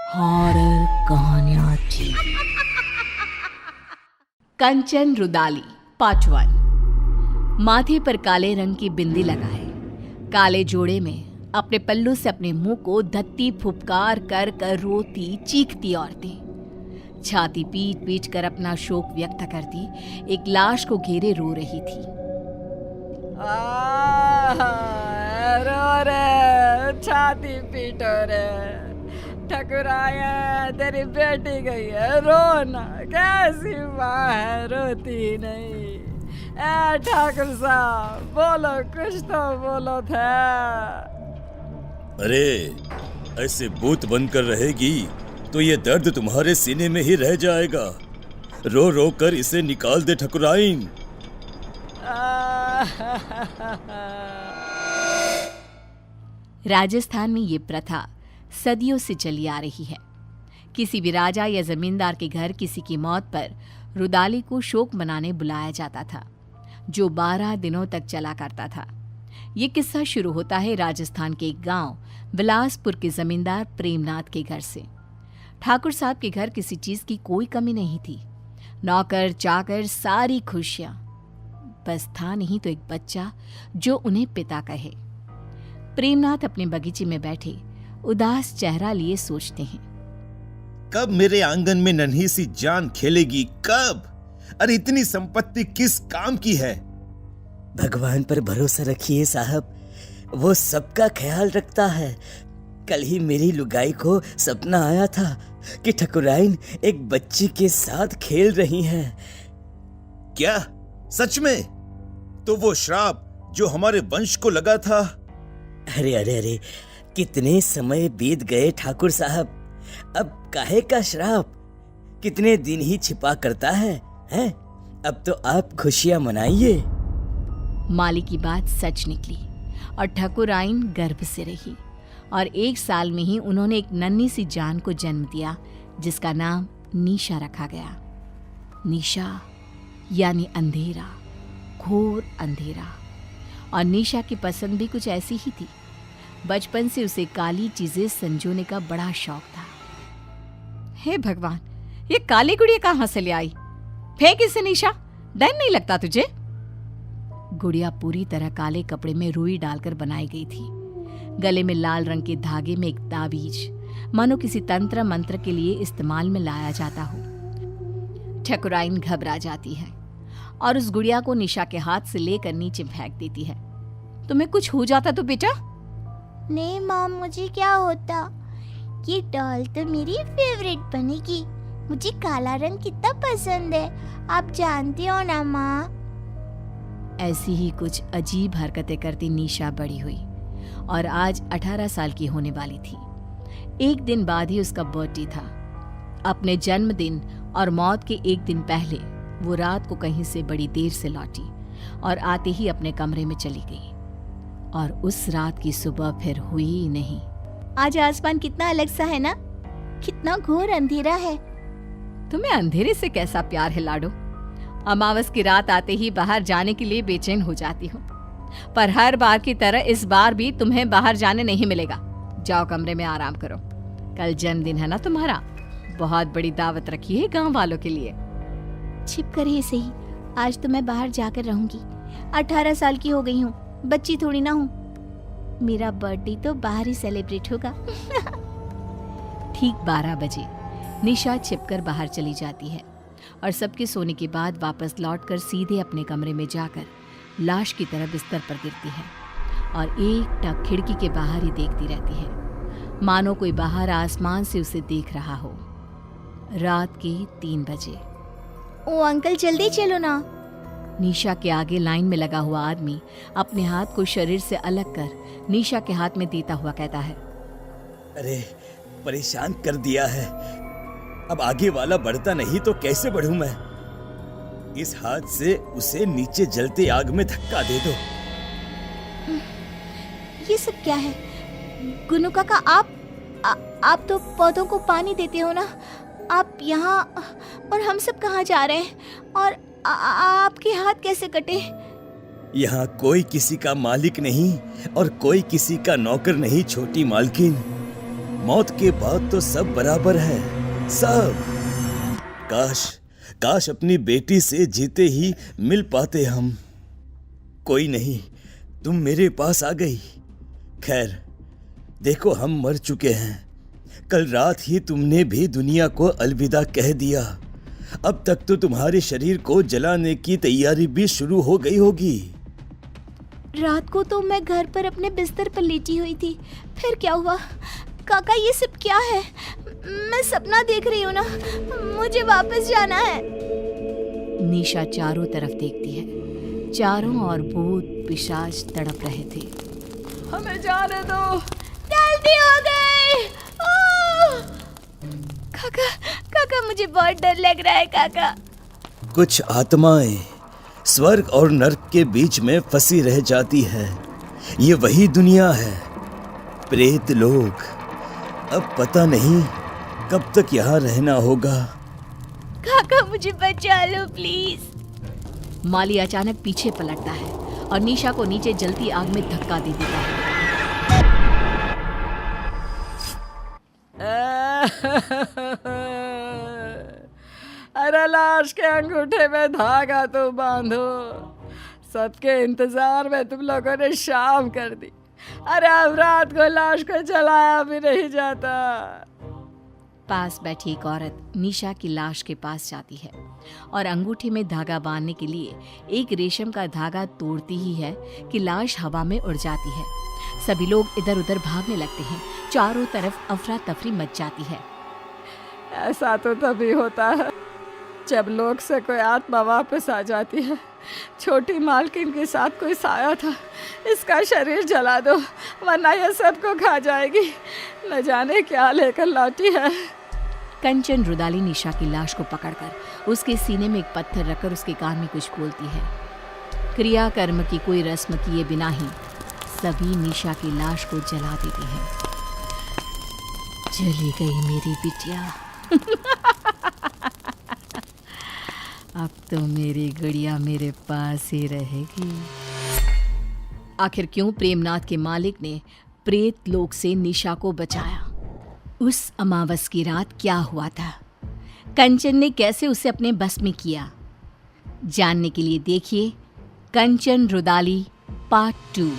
Horror कहानियां थी। कंचन rudali part 1। माथे पर काले रंग की बिंदी लगाए, काले जोड़े में अपने पल्लू से अपने मुंह को धत्ती फुफकार कर कर रोती चीखती औरतें छाती पीट पीट कर अपना शोक व्यक्त करती एक लाश को घेरे रो रही थी। रो रे, छाती पीटो रे, ठकुराया तेरी बेटी गई है, रोना, कैसी माँ है रोती नहीं। ए ठाकुर साहब बोलो, कुछ तो बोलो था। अरे ऐसे बूथ बनकर रहेगी तो ये दर्द तुम्हारे सीने में ही रह जाएगा। रो रो कर इसे निकाल दे ठकुराइन। राजस्थान में ये प्रथा सदियों से चली आ रही है। किसी भी राजा या जमींदार के घर किसी की मौत पर रुदाली को शोक मनाने बुलाया जाता था, जो 12 दिनों तक चला करता था। ये किस्सा शुरू होता है राजस्थान के एक गांव बिलासपुर के जमींदार प्रेमनाथ के घर से। ठाकुर साहब के घर किसी चीज की कोई कमी नहीं थी। नौकर चाकर सारी खुशियां, बस था नहीं तो एक बच्चा जो उन्हें पिता कहे। प्रेमनाथ अपने बगीचे में बैठे उदास चेहरा लिए सोचते हैं, कब मेरे आंगन में नन्ही सी जान खेलेगी, कब? अरे इतनी संपत्ति किस काम की है? भगवान पर भरोसा रखिए साहब, वो सबका ख्याल रखता है। कल ही मेरी लुगाई को सपना आया था कि ठकुराइन एक बच्ची के साथ खेल रही हैं। क्या सच में? तो वो श्राप जो हमारे वंश को लगा था? अरे अरे अरे, कितने समय बीत गए ठाकुर साहब, अब काहे का श्राप? कितने दिन ही छिपा करता है, हैं? अब तो आप खुशियां मनाइए। माली की बात सच निकली और ठकुराइन गर्भ से रही और 1 साल में ही उन्होंने एक नन्ही सी जान को जन्म दिया, जिसका नाम निशा रखा गया। निशा यानी अंधेरा, घोर अंधेरा। और निशा की पसंद भी कुछ ऐसी ही थी। बचपन से उसे काली चीजें संजोने का बड़ा शौक था। हे भगवान, ये काली गुड़िया कहां से ले आई? फेंक इसे निशा, डर नहीं लगता तुझे? गुड़िया पूरी तरह काले कपड़े में रुई डालकर बनाई गई थी। गले में लाल रंग के धागे में एक ताबीज, मानो किसी तंत्र मंत्र के लिए इस्तेमाल में लाया जाता हो। ठकुराइन घबरा जाती है और उस गुड़िया को निशा के हाथ से लेकर नीचे फेंक देती है। तुम्हें कुछ हो जाता तो बेटा? नहीं माँ, मुझे क्या होता? ये डॉल तो मेरी फेवरेट बनेगी। मुझे काला रंग कितना पसंद है, आप जानते हो ना माँ। ऐसी ही कुछ अजीब हरकतें करती निशा बड़ी हुई और आज 18 साल की होने वाली थी। एक दिन बाद ही उसका बर्थडे था। अपने जन्मदिन और मौत के एक दिन पहले वो रात को कहीं से बड़ी देर से लौटी और आते ही अपने कमरे में चली गई। और उस रात की सुबह फिर हुई ही नहीं। आज आसमान कितना अलग सा है ना, कितना घोर अंधेरा है। तुम्हें अंधेरे से कैसा प्यार है लाडो? अमावस की रात आते ही बाहर जाने के लिए बेचैन हो जाती हो, पर हर बार की तरह इस बार भी तुम्हें बाहर जाने नहीं मिलेगा। जाओ कमरे में आराम करो। कल जन्मदिन है ना तुम्हारा, बहुत बड़ी दावत रखी है गांव वालों के लिए। छिप कर ही सही, आज तो मैं बाहर जाकर रहूंगी। 18 साल की हो गई हूँ, बच्ची थोड़ी ना हूँ। मेरा बर्थडे तो बाहर ही सेलिब्रेट होगा। ठीक 12 बजे निशा छिपकर बाहर चली जाती है और सबके सोने के बाद वापस लौटकर सीधे अपने कमरे में जाकर लाश की तरह बिस्तर पर गिरती है और एक टक खिड़की के बाहर ही देखती रहती है, मानो कोई बाहर आसमान से उसे देख रहा हो। रात के 3 बजे। ओ अंकल, जल्दी चलो ना। निशा के आगे लाइन में लगा हुआ आदमी अपने हाथ को शरीर से अलग कर निशा के हाथ में देता हुआ कहता है, अरे परेशान कर दिया है, अब आगे वाला बढ़ता नहीं तो कैसे बढ़ूं मैं? इस हाथ से उसे नीचे जलते आग में धक्का दे दो। ये सब क्या है? गुनु काका, आप तो पौधों को पानी देते हो ना, आप यहाँ और हम सब कहाँ जा रहे हैं? और आपके हाथ कैसे कटे? यहाँ कोई किसी का मालिक नहीं और कोई किसी का नौकर नहीं छोटी मालकिन। मौत के बाद तो सब बराबर है, सब। काश अपनी बेटी से जीते ही मिल पाते हम। कोई नहीं, तुम मेरे पास आ गई। खैर, देखो हम मर चुके हैं। कल रात ही तुमने भी दुनिया को अलविदा कह दिया। अब तक तो तुम्हारे शरीर को जलाने की तैयारी भी शुरू हो गई होगी। रात को तो मैं घर पर अपने बिस्तर पर लेटी हुई थी। फिर क्या हुआ? काका, ये सब क्या है? मैं सपना देख रही हूँ ना, मुझे वापस जाना है। निशा चारों तरफ देखती है। चारों ओर भूत पिशाच तड़प रहे थे। हमें जाने दो। गलती हो गई। ओह! काका, मुझे बहुत डर लग रहा है काका। कुछ आत्माएं स्वर्ग और नर्क के बीच में फंसी रह जाती है। ये वही दुनिया है, प्रेत लोग। अब पता नहीं कब तक यहाँ रहना होगा। काका, मुझे बचा लो प्लीज। माली अचानक पीछे पलटता है और निशा को नीचे जलती आग में धक्का दे देता है। अरे लाश के अंगूठे में धागा तो बांधो। सबके इंतजार में तुम लोगों ने शाम कर दी। अरे अब रात को लाश को जलाया भी नहीं जाता। पास बैठी एक औरत निशा की लाश के पास जाती है और अंगूठे में धागा बांधने के लिए एक रेशम का धागा तोड़ती ही है कि लाश हवा में उड़ जाती है। सभी लोग इधर उधर भागने लगते हैं। चारों तरफ अफरा तफरी मच जाती है। ऐसा तो तभी होता है जब लोग से कोई आत्मा वापस आ जाती है। छोटी मालकिन के साथ कोई साया था। इसका शरीर जला दो वरना यह सबको खा जाएगी। न जाने क्या लेकर लौटी है। कंचन रुदाली निशा की लाश को पकड़कर उसके सीने में एक पत्थर रखकर उसके कान में कुछ बोलती है। क्रियाकर्म की कोई रस्म किए बिना ही सभी निशा की लाश को जला देते हैं। चली गई मेरी बिटिया। अब तो मेरी गुड़िया मेरे पास ही रहेगी। आखिर क्यों प्रेमनाथ के मालिक ने प्रेत लोक से निशा को बचाया? उस अमावस की रात क्या हुआ था? कंचन ने कैसे उसे अपने बस में किया? जानने के लिए देखिए कंचन रुदाली पार्ट 2।